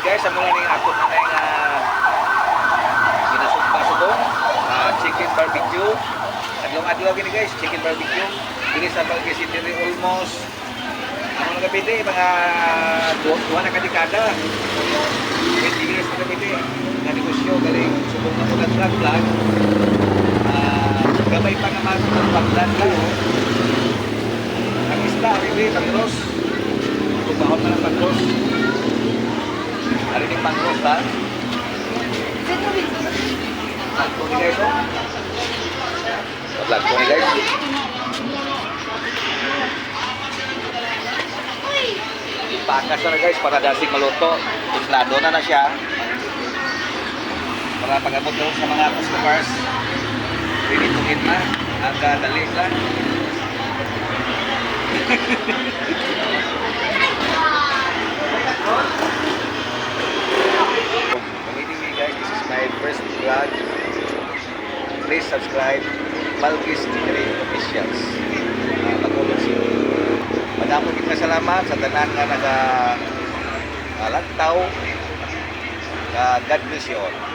guys, amo lang ning ako na nga ginasugba-sugong chicken barbecue. Adlaw-adlaw gini guys, chicken barbecue. Dili sa Barangay City almost ano nga gabide mga duha na kadekada. 20 years na gabide nga negosyo galing subong na ulat vlog. Gamay pa nga man ang paglan lang. Ang isda, ribe, pangros. Tugbahon na ng pangros. Hari ni pangros ha. Vlog ko ni guys oh. Vlog ko ni guys. Ipakas na guys para dasing maluto. Timplado na siya. Para pag-abot doon sa mga customers. Ready to eat na. Ang dali lang. Anyway guys, this is my first vlog. Please subscribe Malkis Tigre Officials. Pagulong siya. Madaming kita salamat sa tanan nga naga lagtaw. God bless you all.